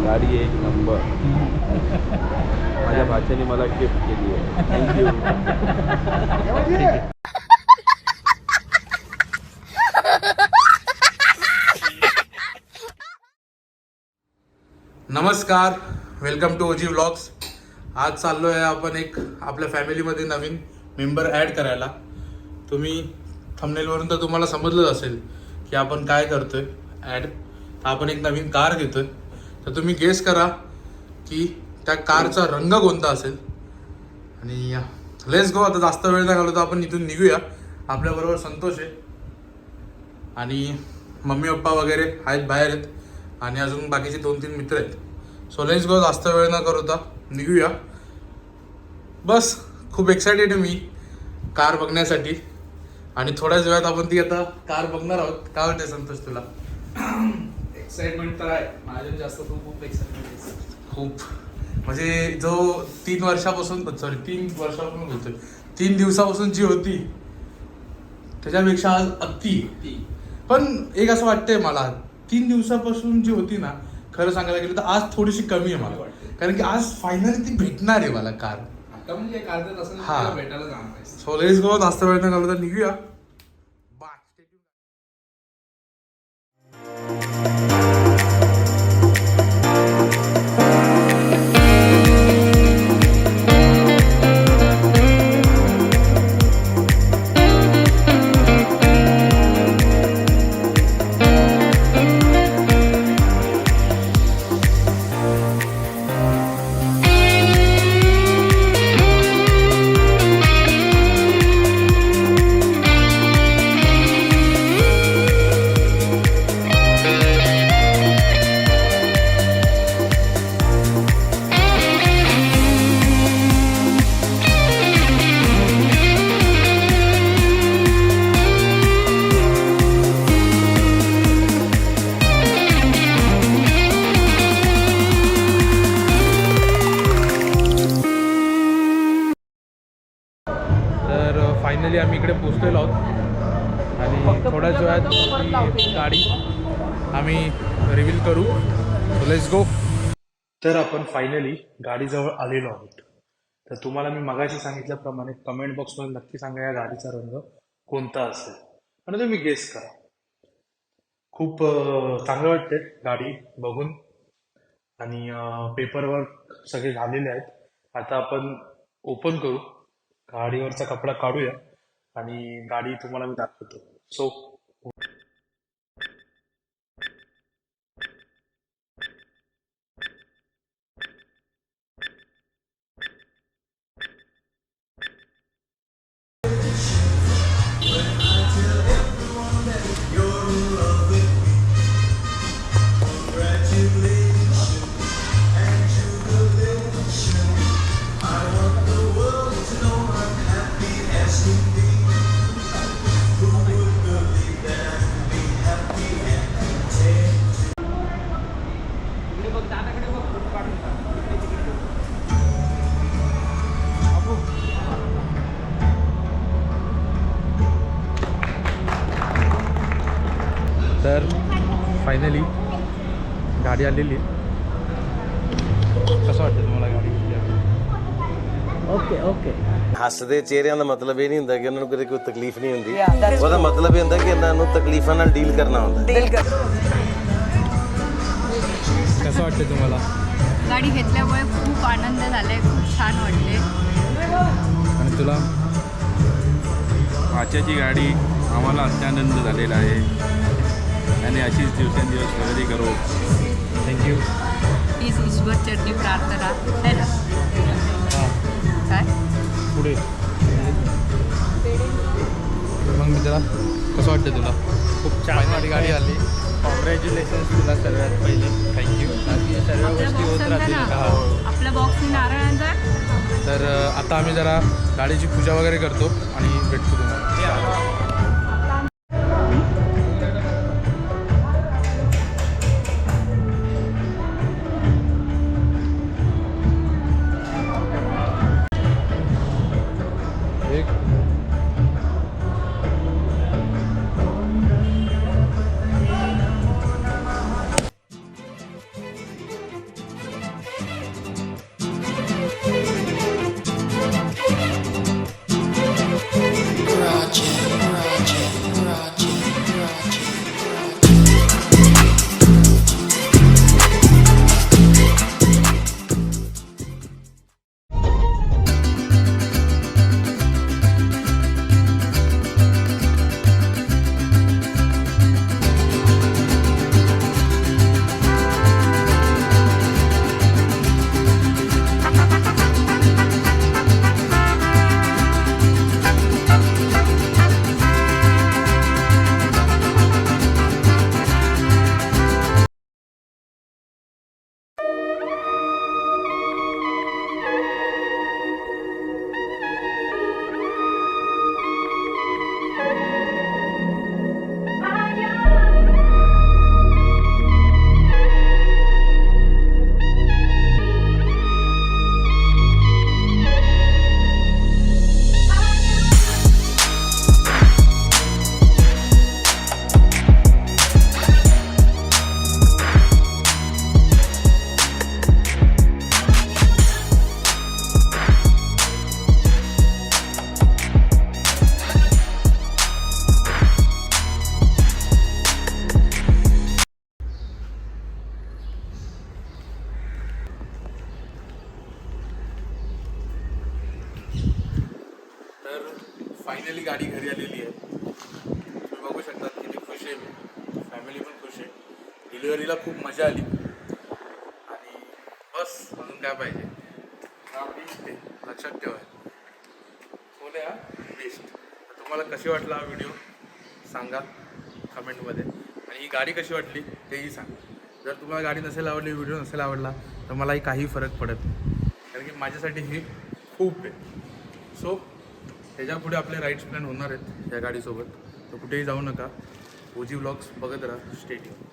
गाडी एक नंबर. माझ्या भाच्याने मला गिफ्ट केली आहे. थँक्यू. नमस्कार, वेलकम टू ओजी व्लॉग्स. आज चाललो आहे आपण एक आपल्या फॅमिलीमध्ये नवीन मेंबर ॲड करायला. तुम्ही थंबनेलवरून तर तुम्हाला समजलंच असेल की आपण काय करतोय ॲड. आपण एक नवीन कार घेतोय. तर तुम्ही गेस करा की त्या कारचा रंग कोणता असेल. आणि लेट्स गो. आता जास्त वेळ नाही घालवता, आपण इथून निघूया. आपल्याबरोबर संतोष आहे आणि मम्मी पप्पा वगैरे आहेत, बाहेर आहेत, आणि अजून बाकीचे 2-3 मित्र आहेत. So let's go. जास्त वेळ न करता निघूया. बस खूप एक्सायटेड आहे मी कार बघण्यासाठी. आणि थोड्याच वेळात आपण ती आता कार बघणार आहोत. काय वाटते संतोष तुला? एक्साइटमेंट तर आहे माझ्या जास्त. तू खूप एक्साइटमेंट आहे. खूप म्हणजे जो 3 वर्षापासून बोलतोय, 3 दिवसापासून जी होती त्याच्यापेक्षा आज अति. पण एक असं वाटतंय मला, 3 दिवसापासून जी होती ना, खरं सांगायला गेलं तर आज थोडीशी कमी आहे मला वाटतं. कारण की आज फायनली ती भेटणार आहे मला कार. आता म्हणजे एक अर्ध्या तासाने हा. तुला भेटायला जाणार आहे. So let's go. जास्त वेळ न घालवता निघूया. तर फायनली आम्ही इकडे पोचलेलो आहोत आणि थोड्याच वेळात ही गाडी आम्ही रिव्हील करू. Let's go. तर आपण फायनली गाडीजवळ आलेलो आहोत. तर तुम्हाला मी मगाशी सांगितल्याप्रमाणे कमेंट बॉक्समध्ये नक्की सांगा या गाडीचा रंग कोणता असेल आणि तुम्ही गेस करा. खूप चांगलं वाटते गाडी बघून. आणि पेपरवर्क सगळे झालेले आहेत. आता आपण ओपन करू, गाडीवरचा कपडा काढूया आणि गाडी तुम्हाला मी दाखवतो. सो तर फायनली गाडी आलेली आहे. कसं वाटतं तुम्हाला गाडी? ਓਕੇ ਹੱਸਦੇ ਚਿਹਰਿਆਂ ਦਾ ਮਤਲਬ ਇਹ ਨਹੀਂ ਹੁੰਦਾ ਕਿ ਉਹਨਾਂ ਨੂੰ ਕੋਈ ਤਕਲੀਫ ਨਹੀਂ ਹੁੰਦੀ. ਉਹਦਾ ਮਤਲਬ ਇਹ ਹੁੰਦਾ ਕਿ ਇਹਨਾਂ ਨੂੰ ਤਕਲੀਫਾਂ ਨਾਲ ਡੀਲ ਕਰਨਾ ਹੁੰਦਾ. कसं वाटतं तुम्हाला? गाडी घेतल्यामुळे खूप आनंद झालाय, खूप छान वाटले. आणि तुला? आजची गाडी आम्हाला अत्यानंद झालेला आहे आणि अशीच दिवसेंदिवस खरेदी करू. थँक्यू. हीच ईश्वर चरणी प्रार्थना है ना. हां काय पुढे मग मित्रा कसं वाटतं तुला? खूप छान गाडी आली. कॉंग्रॅच्युलेशन्स तुला सर्वात पहिले. थँक्यू. सर्व गोष्टी होत राहतील. आपल्या बॉक्सने नारळांचा. तर आता आम्ही जरा गाडीची पूजा वगैरे करतो आणि भेटतो तुम्हाला. तर फायनली गाडी घरी आलेली आहे. तुम्ही बघू शकता किती खुश आहे मी, फॅमिली पण खुश आहे. डिलिव्हरीला खूप मजा आली आणि बस अजून काय पाहिजे. ते लक्षात ठेवा, बोले हा बेस्ट. तुम्हाला कशी वाटला हा व्हिडिओ सांगा कमेंटमध्ये, आणि ही गाडी कशी वाटली तेही सांगा. जर तुम्हाला गाडी नसेल आवडली, व्हिडिओ नसेल आवडला, तर मलाही काही फरक पडत नाही, कारण की माझ्यासाठी हे खूप आहे. सो त्याच्या पुढे आपले राईड्स प्लॅन होणार आहेत या गाडीसोबत, तर कुठेही जाऊ नका. ओजी व्लॉग्स बघत राहा. Stay tune.